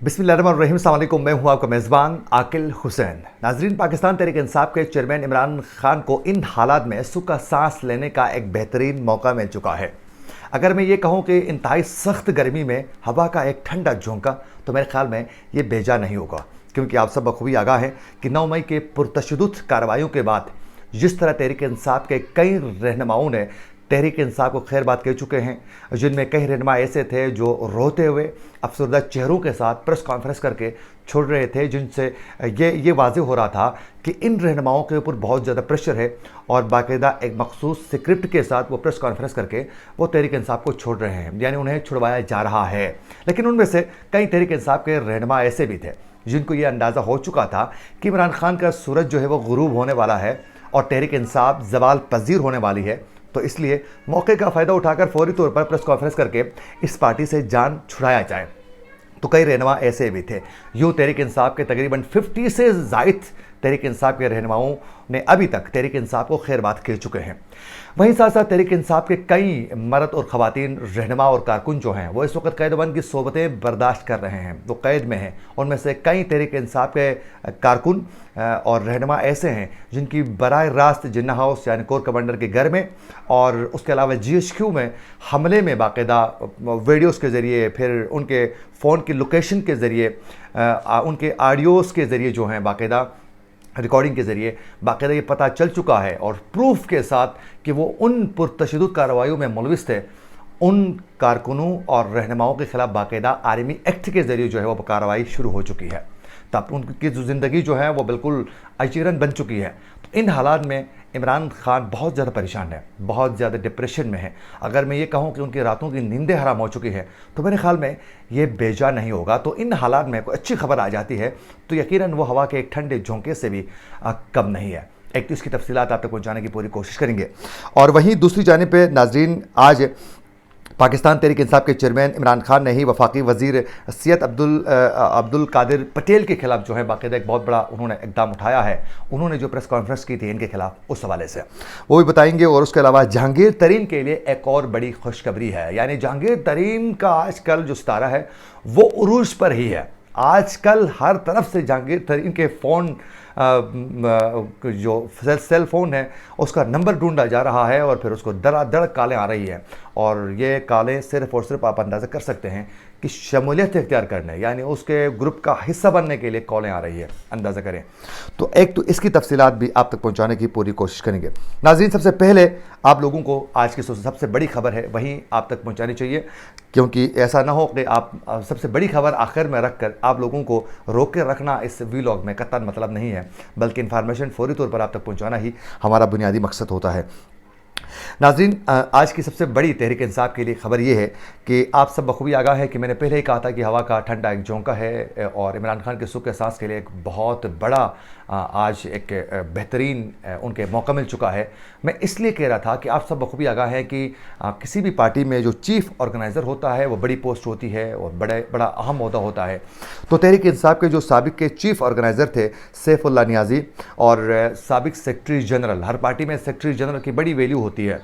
बिस्मिल्लाहिर्रहमानिर्रहीम। अस्सलाम वालेकुम। मैं हूं आपका मेज़बान आकिल हुसैन। नाजरीन, पाकिस्तान तहरीक इंसाफ के चेयरमैन इमरान खान को इन हालात में सुख सांस लेने का एक बेहतरीन मौका मिल चुका है। अगर मैं ये कहूं कि इंतहाई सख्त गर्मी में हवा का एक ठंडा झोंका, तो मेरे ख्याल में ये बेजा नहीं होगा, क्योंकि आप सब बखूबी आगाह हैं कि 9 मई के पुरतशद्दुद कार्रवाइयों के बाद जिस तरह तहरीक इंसाफ के कई रहनुमाओं ने तहरीक इंसाफ को खैर बात कह चुके हैं, जिनमें कई रहनुमा ऐसे थे जो रोते हुए अफसरदा चेहरों के साथ प्रेस कॉन्फ्रेंस करके छोड़ रहे थे, जिनसे ये वाज़ेह हो रहा था कि इन रहनुमाओं के ऊपर बहुत ज़्यादा प्रेशर है और बाकायदा एक मखसूस स्क्रिप्ट के साथ वो प्रेस कॉन्फ्रेंस करके वो तहरीक इंसाफ को छोड़ रहे हैं, यानी उन्हें छुड़वाया जा रहा है। लेकिन उनमें से कई तहरीक इंसाफ के रहनुमा ऐसे भी थे जिनको ये अंदाज़ा हो चुका था कि इमरान खान का सूरज जो है वो गुरूब होने वाला है और तहरीक इंसाफ ज़वाल पजीर होने वाली है, तो इसलिए मौके का फ़ायदा उठाकर फौरी तौर पर प्रेस कॉन्फ्रेंस करके इस पार्टी से जान छुड़ाया जाए। तो कई रहनुमा ऐसे भी थे। यूँ तहरीक इंसाफ के तकरीबन 50 से ज़ायद तहरीक इंसाफ के रहनुमाओं ने अभी तक तहरीक इंसाफ को खैर बात कह चुके हैं। वहीं साथ साथ तहरीक इंसाफ के कई मर्द और ख़वातीन रहनुमा और कारकुन जो हैं वो इस वक्त कैदबंद की सोबतें बर्दाश्त कर रहे हैं, वो कैद में हैं। उनमें से कई तहरीक इंसाफ के कारकुन और रहनुमा ऐसे हैं जिनकी बराह रास्त जिन्ना हाउस यानी कोर कमांडर के घर में और उसके अलावा GHQ में हमले में बाकायदा वीडियोज़ के ज़रिए, फिर उनके फ़ोन की लोकेशन के ज़रिए, उनके ऑडियोज़ के ज़रिए जो हैं बाकायदा रिकॉर्डिंग के ज़रिए बाकायदा ये पता चल चुका है और प्रूफ के साथ कि वो उन पुरतशद्दुद कार्रवाइयों में मुलविस थे। उन कारकुनों और रहनुमाओं के खिलाफ बाकायदा आर्मी एक्ट के ज़रिए जो है वो कार्रवाई शुरू हो चुकी है। तब उनकी जो ज़िंदगी जो है वो बिल्कुल अचीरन बन चुकी है। तो इन हालात में इमरान खान बहुत ज़्यादा परेशान है, बहुत ज़्यादा डिप्रेशन में है। अगर मैं ये कहूँ कि उनकी रातों की नींदें हराम हो चुकी है, तो मेरे ख्याल में ये बेजा नहीं होगा। तो इन हालात में कोई अच्छी खबर आ जाती है तो यकीनन वो हवा के एक ठंडे झोंके से भी कम नहीं है। एक तो इसकी तफसीलात आप तक पहुँचाने की पूरी कोशिश करेंगे। और वहीं दूसरी जानिब पे नाजरीन, आज पाकिस्तान तहरीक इंसाफ के चेयरमैन इमरान खान ने ही वफाकी वज़ीर सैयद अब्दुल कादिर पटेल के खिलाफ जो है बाकायदा एक बहुत बड़ा उन्होंने इक़दाम उठाया है। उन्होंने जो प्रेस कॉन्फ्रेंस की थी इनके खिलाफ, उस हवाले से वो भी बताएंगे। और उसके अलावा जहांगीर तरीन के लिए एक और बड़ी खुशखबरी है, यानी जहांगीर तरीन का आजकल जो सितारा है वो उरूज पर ही है। आजकल हर तरफ से जहांगीर तरीन के फ़ोन जो सेल फ़ोन है उसका नंबर ढूंढा जा रहा है और फिर उसको धड़ाधड़ कॉलें आ रही हैं। और ये कॉलें सिर्फ़ और सिर्फ आप अंदाज़ा कर सकते हैं कि शमूलियत इख्तियार करने, यानी उसके ग्रुप का हिस्सा बनने के लिए कॉलें आ रही है, अंदाज़ा करें। तो एक तो इसकी तफसीलात भी आप तक पहुंचाने की पूरी कोशिश करेंगे। नाज़रीन, सबसे पहले आप लोगों को आज की सबसे बड़ी खबर है वहीं आप तक पहुंचानी चाहिए, क्योंकि ऐसा ना हो कि आप सबसे बड़ी खबर आखिर में रख कर आप लोगों को रोक के रखना इस व्लॉग में कतई मतलब नहीं है, बल्कि इन्फॉर्मेशन फौरी तौर पर आप तक पहुँचाना ही हमारा बुनियादी मकसद होता है। नाज़रीन, आज की सबसे बड़ी तहरीक इंसाफ के लिए ख़बर यह है कि आप सब बखूबी आगाह है कि मैंने पहले ही कहा था कि हवा का ठंडा एक झोंका है और इमरान खान के सुख के सांस के लिए एक बहुत बड़ा आज एक बेहतरीन उनके मौका मिल चुका है। मैं इसलिए कह रहा था कि आप सब बखूबी आगाह है कि किसी भी पार्टी में जो चीफ़ ऑर्गेनाइज़र होता है वो बड़ी पोस्ट होती है और बड़ा अहम ओहदा होता है। तो तहरीक इंसाफ के जो साबिक के चीफ़ ऑर्गेनाइज़र थे सैफुल्लाह नियाज़ी और साबिक सेक्रेटरी जनरल, हर पार्टी में सेक्रेटरी जनरल की बड़ी वैल्यू होती है,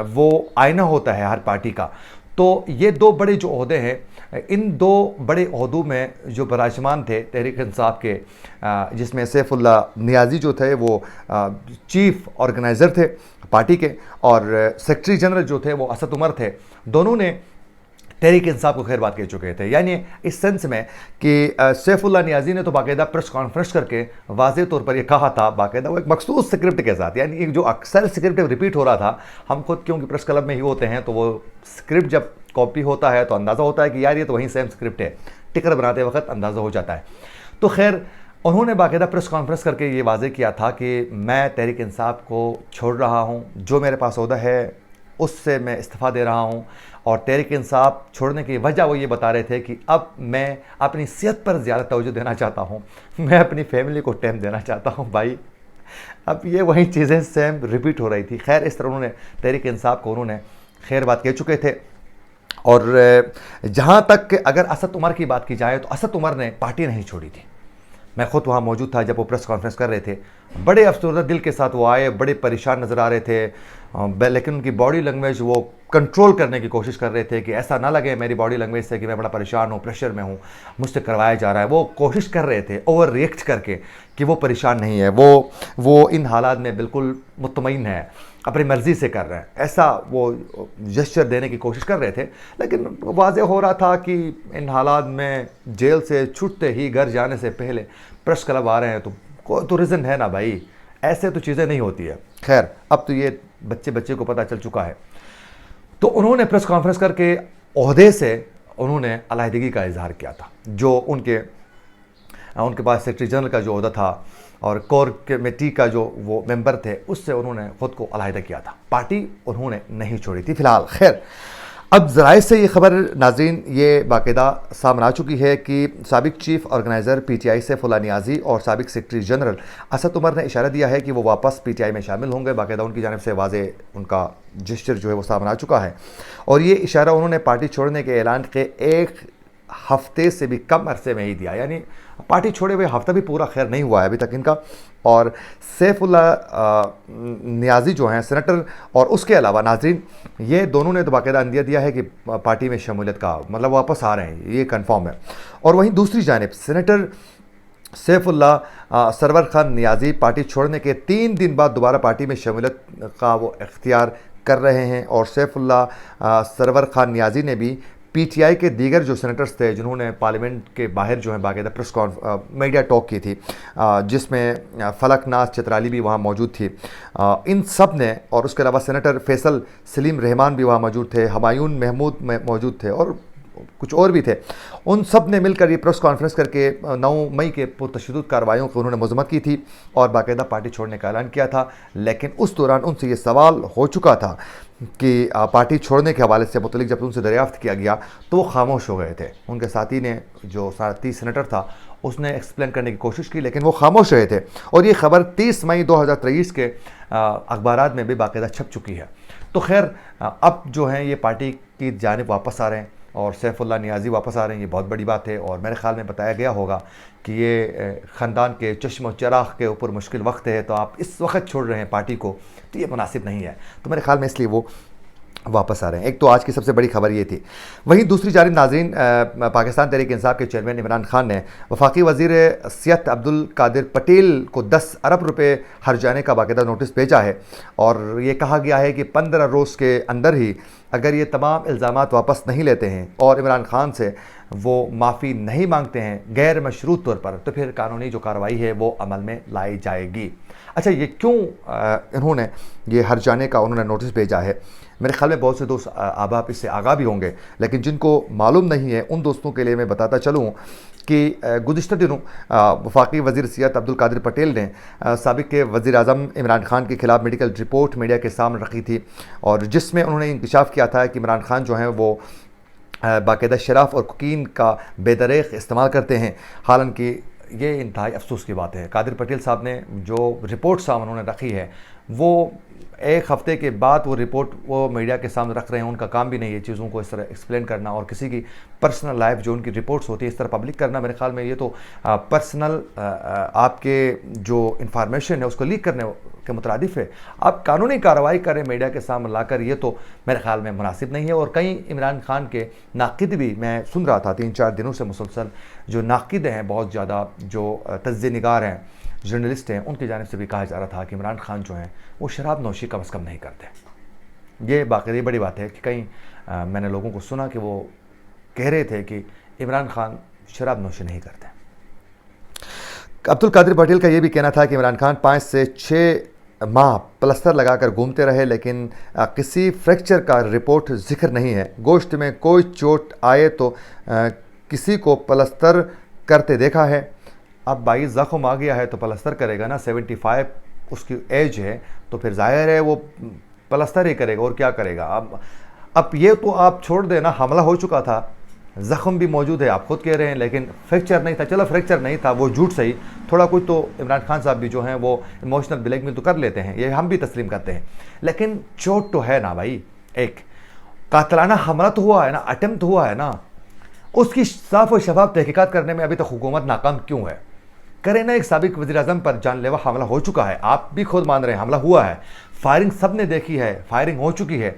वो आईना होता है हर पार्टी का। तो ये दो बड़े जो ओहदे हैं, इन दो बड़े ओहदों में जो बराजमान थे तहरीक इंसाफ के, जिसमें सैफुल्लाह नियाज़ी जो थे वो चीफ़ ऑर्गेनाइज़र थे पार्टी के और सेक्रेटरी जनरल जो थे वो असद उमर थे, दोनों ने तहरीक इंसाफ को खैर बात कह चुके थे। यानी इस सेंस में कि सैफुल्लाह नियाज़ी ने तो बाकायदा प्रेस कॉन्फ्रेंस करके वाज़ेह तौर पर यह कहा था, बाकायदा वो एक मखसूस स्क्रिप्ट के साथ, यानी एक जो अक्सर स्क्रिप्ट रिपीट हो रहा था। हम खुद क्योंकि प्रेस क्लब में ही होते हैं तो वो स्क्रिप्ट जब कॉपी होता है तो अंदाज़ा होता है कि यार ये तो वही सेम स्क्रिप्ट है, टिकर बनाते वक्त अंदाज़ा हो जाता है। तो खैर उन्होंने बाकायदा प्रेस कॉन्फ्रेंस करके ये वाज़ेह किया था कि मैं तहरीक इंसाफ को छोड़ रहा हूँ, जो मेरे पास ओहदा है उससे मैं इस्तीफ़ा दे रहा हूँ। और तहरीक इंसाफ छोड़ने की वजह वो ये बता रहे थे कि अब मैं अपनी सेहत पर ज़्यादा तवज्जो देना चाहता हूँ, मैं अपनी फैमिली को टाइम देना चाहता हूँ। भाई, अब ये वही चीज़ें सेम रिपीट हो रही थी। खैर, इस तरह उन्होंने तहरीक इंसाफ को उन्होंने खैर बात कह चुके थे। और जहाँ तक अगर असद उमर की बात की जाए तो असद उमर ने पार्टी नहीं छोड़ी थी। मैं खुद वहाँ मौजूद था जब वो प्रेस कॉन्फ्रेंस कर रहे थे। बड़े अफसरदा दिल के साथ वो आए, बड़े परेशान नज़र आ रहे थे। लेकिन उनकी बॉडी लैंग्वेज वो कंट्रोल करने की कोशिश कर रहे थे कि ऐसा ना लगे मेरी बॉडी लैंग्वेज से कि मैं बड़ा परेशान हूँ, प्रेशर में हूँ, मुझसे करवाया जा रहा है। वो कोशिश कर रहे थे ओवर रिएक्ट करके कि वो परेशान नहीं है, वो इन हालात में बिल्कुल मुतमईन है, अपनी मर्ज़ी से कर रहे हैं, ऐसा वो जेस्चर देने की कोशिश कर रहे थे। लेकिन वाज़ेह हो रहा था कि इन हालात में जेल से छूटते ही घर जाने से पहले प्रेस क्लब आ रहे हैं, तो कोई तो रीज़न है ना भाई, ऐसे तो चीज़ें नहीं होती है। खैर, अब तो ये बच्चे को पता चल चुका है। तो उन्होंने प्रेस कॉन्फ्रेंस करके ओहदे से उन्होंने अलहदगी का इजहार किया था। जो उनके पास सेक्रेटरी जनरल का जो ओहदा था और कोर कमेटी का जो वो मेंबर थे, उससे उन्होंने ख़ुद को अलहदा किया था। पार्टी उन्होंने नहीं छोड़ी थी फ़िलहाल। खैर, अब ज़राए से ये खबर नाज़रीन ये बाकायदा सामने आ चुकी है कि साबिक chief organiser PTI Saifullah Niazi और साबिक सेक्रेटरी जनरल असद उमर ने इशारा दिया है कि वो वापस पीटीआई में शामिल होंगे। बाकायदा उनकी जानिब से वाज़े उनका जेस्चर जो है वो सामने आ चुका है और ये इशारा उन्होंने पार्टी छोड़ने के ऐलान के एक हफ्ते से भी कम अरसे में ही दिया, यानी पार्टी छोड़े हुए हफ्ता भी पूरा खैर नहीं हुआ है अभी तक इनका। और सैफुल्लाह नियाज़ी जो हैं सेनेटर, और उसके अलावा नाज़रीन ये दोनों ने तो बाकायदा अंदिया दिया है कि पार्टी में शमूलियत का मतलब वापस आ रहे हैं, ये कंफर्म है। और वहीं दूसरी जानिब सेनेटर सैफुल्लाह सरवर खान नियाज़ी पार्टी छोड़ने के 3 दिन बाद दोबारा पार्टी में शमूलियत का वो इख्तियार कर रहे हैं। और सैफुल्लाह सरवर खान नियाज़ी ने भी पीटीआई के दीगर जो सेनेटर्स थे जिन्होंने पार्लियामेंट के बाहर जो है बाकायदा प्रेस मीडिया टॉक की थी, जिसमें फलकनाज चित्राली भी वहाँ मौजूद थी, इन सब ने, और उसके अलावा सेनेटर फैसल सलीम रहमान भी वहाँ मौजूद थे, हुमायूं महमूद मौजूद थे और कुछ और भी थे, उन सब ने मिलकर ये प्रेस कॉन्फ्रेंस करके 9 मई के पुरतशद्दुद कार्रवाइयों की उन्होंने मज़म्मत की थी और बाकायदा पार्टी छोड़ने का ऐलान किया था। लेकिन उस दौरान उनसे ये सवाल हो चुका था कि पार्टी छोड़ने के हवाले से मुतल्लिक जब उनसे दरियाफ्त किया गया तो वो खामोश हो गए थे। उनके साथी ने, जो साथी सेनेटर था, उसने एक्सप्लेन करने की कोशिश की लेकिन वो खामोश रहे थे। और ये खबर 30 मई 2023 के अखबारात में भी बाकायदा छप चुकी है। तो खैर, अब जो है ये पार्टी की जानिब वापस आ रहे हैं और सैफुल्लाह नियाज़ी वापस आ रहे हैं, ये बहुत बड़ी बात है। और मेरे ख़्याल में बताया गया होगा कि ये ख़ानदान के चश्म चराग़ के ऊपर मुश्किल वक्त है, तो आप इस वक्त छोड़ रहे हैं पार्टी को, तो ये मुनासिब नहीं है। तो मेरे ख़्याल में इसलिए वो वापस आ रहे हैं। एक तो आज की सबसे बड़ी खबर ये थी। वहीं दूसरी जानिब नाज़रीन, पाकिस्तान तहरीक इंसाफ के चेयरमैन इमरान खान ने वफाकी वज़ीर सियाहत अब्दुल कादिर पटेल को 10 अरब रुपए हर्जाने का बाकायदा नोटिस भेजा है और ये कहा गया है कि 15 रोज़ के अंदर ही अगर ये तमाम इल्ज़ामात वापस नहीं लेते हैं और इमरान खान से वो माफ़ी नहीं मांगते हैं गैर मशरूत तौर पर, तो फिर कानूनी जो कार्रवाई है वो अमल में लाई जाएगी। अच्छा, ये क्यों इन्होंने ये हर्जाने का उन्होंने नोटिस भेजा है? मेरे ख्याल में बहुत से दोस्त आबाप इससे आगाह भी होंगे, लेकिन जिनको मालूम नहीं है उन दोस्तों के लिए मैं बताता चलूँ कि गुज़िश्ता दिनों वफाकी वज़ीर सियाहत अब्दुल कादिर पटेल ने साबिक़ के वज़ीर आज़म इमरान खान के ख़िलाफ़ मेडिकल रिपोर्ट मीडिया के सामने रखी थी और जिसमें उन्होंने इंकशाफ किया था कि इमरान खान जो हैं वो बाकायदा शराब और कोकीन का बेदरेख इस्तेमाल करते हैं। हालांकि ये इंतहाई अफसोस की बात है। कादिर पटेल साहब ने जो रिपोर्ट सामने उन्होंने रखी है वो एक हफ़्ते के बाद वो रिपोर्ट वो मीडिया के सामने रख रहे हैं। उनका काम भी नहीं है चीज़ों को इस तरह एक्सप्लेन करना और किसी की पर्सनल लाइफ जो उनकी रिपोर्ट्स होती है इस तरह पब्लिक करना। मेरे ख्याल में ये तो पर्सनल आपके जो इंफॉर्मेशन है उसको लीक करने के मुतरादिफ है। आप कानूनी कार्रवाई करें मीडिया के सामने लाकर, ये तो मेरे ख्याल में मुनासिब नहीं है। और कई इमरान खान के नाक़िद भी मैं सुन रहा था 3-4 दिनों से मुसलसल, जो नाक़िद हैं बहुत ज़्यादा, जो तज्ज़िया निगार हैं, जर्नलिस्ट हैं, उनकी जानिब से भी कहा जा रहा था कि इमरान खान जो हैं वो शराब नोशी कम से कम नहीं करते। ये बाकायदा बड़ी बात है कि कई मैंने लोगों को सुना कि वो कह रहे थे कि इमरान खान शराब नोशी नहीं करते। अब्दुल कादिर पटेल का ये भी कहना था कि इमरान खान 5 से 6 माह प्लस्तर लगाकर घूमते रहे लेकिन किसी फ्रैक्चर का रिपोर्ट जिक्र नहीं है। गोश्त में कोई चोट आए तो किसी को प्लस्तर करते देखा है। अब भाई ज़ख्म आ गया है तो प्लस्तर करेगा ना, 75 उसकी एज है तो फिर जाहिर है वो प्लस्तर ही करेगा और क्या करेगा। अब ये तो आप छोड़ देना, हमला हो चुका था, ज़ख्म भी मौजूद है, आप खुद कह रहे हैं, लेकिन फ्रैक्चर नहीं था। चलो फ्रैक्चर नहीं था, वो झूठ सही, थोड़ा कुछ तो इमरान खान साहब भी जो हैं वो इमोशनल ब्लैकमेल तो कर लेते हैं, ये हम भी तस्लीम करते हैं, लेकिन चोट तो है ना भाई। एक कातलाना हमला तो हुआ है ना, अटेम्प्ट हुआ है ना, उसकी साफ और शफाफ तहकीकात करने में अभी तक हुकूमत नाकाम क्यों है? करे ना। एक साबिक वज़ीर आज़म पर जानलेवा हमला हो चुका है, आप भी खुद मान रहे हैं हमला हुआ है, फायरिंग सब ने देखी है, फायरिंग हो चुकी है।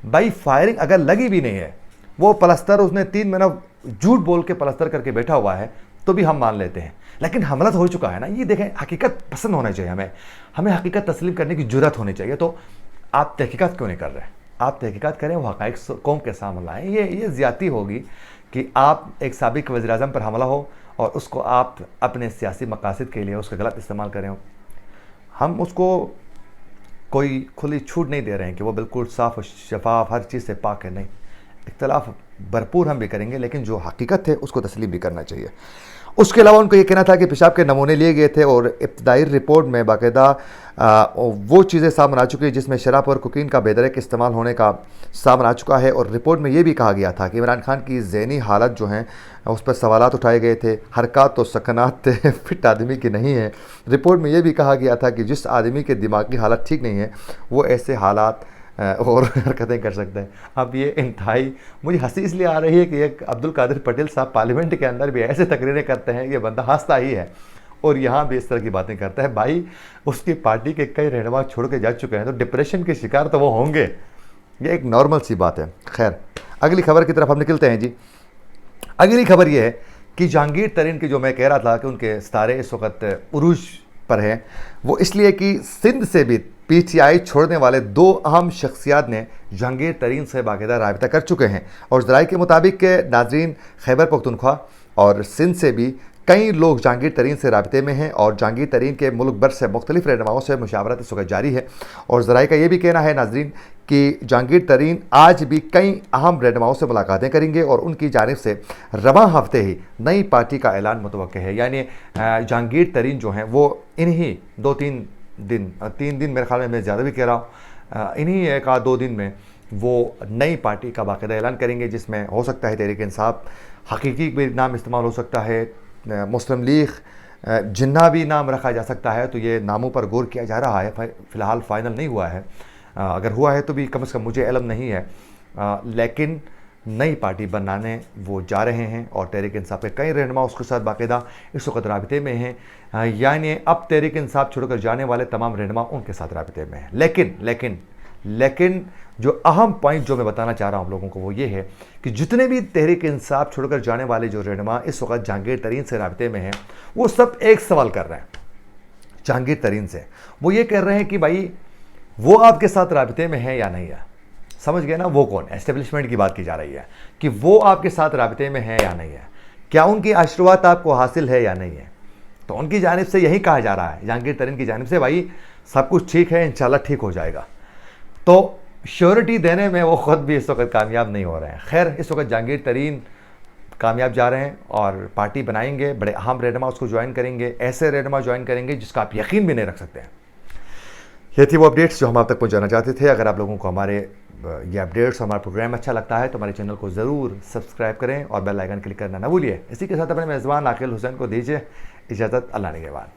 भाई फायरिंग अगर लगी भी नहीं है, वो प्लस्तर उसने 3 महीना झूठ बोल के प्लस्तर करके बैठा हुआ है, तो भी हम मान लेते हैं। लेकिन हमला तो हो चुका है ना। ये देखें, हकीकत पसंद होना चाहिए हमें, हमें हकीकत तस्लीम करने की जुर्रत होनी चाहिए। तो आप तहकीकात क्यों नहीं कर रहे? आप तहकीकात करें, वो हक़ाइक़ कौम के सामने लाएँ। ये ज़्यादती होगी कि आप एक साबिक़ वज़ीर-ए-आज़म पर हमला हो और उसको आप अपने सियासी मकासद के लिए उसका गलत इस्तेमाल करें हो। हम उसको कोई खुली छूट नहीं दे रहे हैं कि वो बिल्कुल साफ़ और शफाफ हर चीज़ से पाक है, नहीं। इख्तिलाफ भरपूर हम भी करेंगे, लेकिन जो हकीकत है उसको तस्लीम भी करना चाहिए। उसके अलावा उनको ये कहना था कि पेशाब के नमूने लिए गए थे और इब्तदाई रिपोर्ट में बाकायदा वो चीज़ें सामने आ चुकी है जिसमें शराब और कोकीन का बेदरक इस्तेमाल होने का सामने आ चुका है। और रिपोर्ट में ये भी कहा गया था कि इमरान खान की ज़हनी हालत जो हैं उस पर सवालात उठाए गए थे। हरकत तो सकनात फिट आदमी की नहीं है। रिपोर्ट में ये भी कहा गया था कि जिस आदमी के दिमागी हालत ठीक नहीं है वो ऐसे हालात और हरकतें कर सकते हैं। अब ये इंतहाई मुझे हंसी इसलिए आ रही है कि एक अब्दुल कादिर पटेल साहब पार्लियामेंट के अंदर भी ऐसे तकरीरें करते हैं कि बंदा हंसता ही है, और यहाँ भी इस तरह की बातें करता है। भाई उसकी पार्टी के कई रहनुमा छोड़ के जा चुके हैं, तो डिप्रेशन के शिकार तो वो होंगे, ये एक नॉर्मल सी बात है। खैर, अगली खबर की तरफ हम निकलते हैं जी। अगली खबर ये है कि जहांगीर तरीन की, जो मैं कह रहा था कि उनके सितारे इस वक्त उरूज पर हैं, वो इसलिए कि सिंध से भी पीटीआई छोड़ने वाले 2 अहम शख्सियात ने जहांगीर तरीन से बाकायदा राबिता कर चुके हैं। और ज़राए के मुताबिक नाजरीन, खैबर पख्तूनख्वा और सिंध से भी कई लोग जहांगीर तरीन से राबिते में हैं और जहांगीर तरीन के मुल्क भर से मुख्तलिफ रहनुमाओं से मुशावरत इस वक्त जारी है। और ज़राए का ये भी कहना है नाजरीन कि जहांगीर तरीन आज भी कई अहम रहनुमाओं से मुलाकातें करेंगे और उनकी जानिब से रवां हफ्ते ही नई पार्टी का ऐलान मुतवक्के है। यानी जहांगीर तरीन जो हैं वो इन्हीं 2-3 दिन, 3 दिन मेरे ख्याल में, मैं ज़्यादा भी कह रहा हूँ, इन्हीं 1-2 दिन में वो नई पार्टी का बाकायदा ऐलान करेंगे, जिसमें हो सकता है तहरीक इंसाफ हकीकी भी नाम इस्तेमाल हो सकता है, मुस्लिम लीग जिन्ना भी नाम रखा जा सकता है। तो ये नामों पर गौर किया जा रहा है, फ़िलहाल फ़ाइनल नहीं हुआ है। अगर हुआ है तो भी कम से कम मुझे इल्म नहीं है, लेकिन नई पार्टी बनाने वो जा रहे हैं और तहरीक इंसाफ के कई रहनुमा उसके साथ बाकायदा इस वक्त राबिते में हैं। यानी अब तहरीक इंसाफ छोड़कर जाने वाले तमाम रहनुमा उनके साथ राबिते में हैं। लेकिन जो अहम पॉइंट जो मैं बताना चाह रहा हूँ आप लोगों को वो ये है कि जितने भी तहरीक इंसाफ छोड़कर जाने वाले जो रहनुमा इस वक्त जहांगीर तरीन से राबिते में हैं, वो सब एक सवाल कर रहे हैं जहांगीर तरीन से। वो ये कह रहे हैं कि भाई वो आपके साथ राबिते में है या नहीं है। समझ गए ना, वो कौन? एस्टेब्लिशमेंट की बात की जा रही है कि वो आपके साथ राबिते में है या नहीं है, क्या उनकी आशीर्वाद आपको हासिल है या नहीं है। तो उनकी जानिब से यही कहा जा रहा है, जहांगीर तरीन की जानिब से, भाई सब कुछ ठीक है, इंशाल्लाह ठीक हो जाएगा। तो श्योरिटी देने में वो ख़ुद भी इस वक्त कामयाब नहीं हो रहे हैं। खैर, इस वक्त जहांगीर तरीन कामयाब जा रहे हैं और पार्टी बनाएंगे, बड़े अहम रहनुमा उसको ज्वाइन करेंगे, ऐसे रहनुमा ज्वाइन करेंगे जिसका आप यकीन भी नहीं रख सकते हैं। ये थी वो अपडेट्स जो हम आप तक पहुंचाना चाहते थे। अगर आप लोगों को हमारे ये अपडेट्स, हमारा प्रोग्राम अच्छा लगता है तो हमारे चैनल को ज़रूर सब्सक्राइब करें और बेल आइकन क्लिक करना ना भूलिए। इसी के साथ अपने मेज़बान आकिल हुसैन को दीजिए इजाज़त। अल्लाह निगहबान।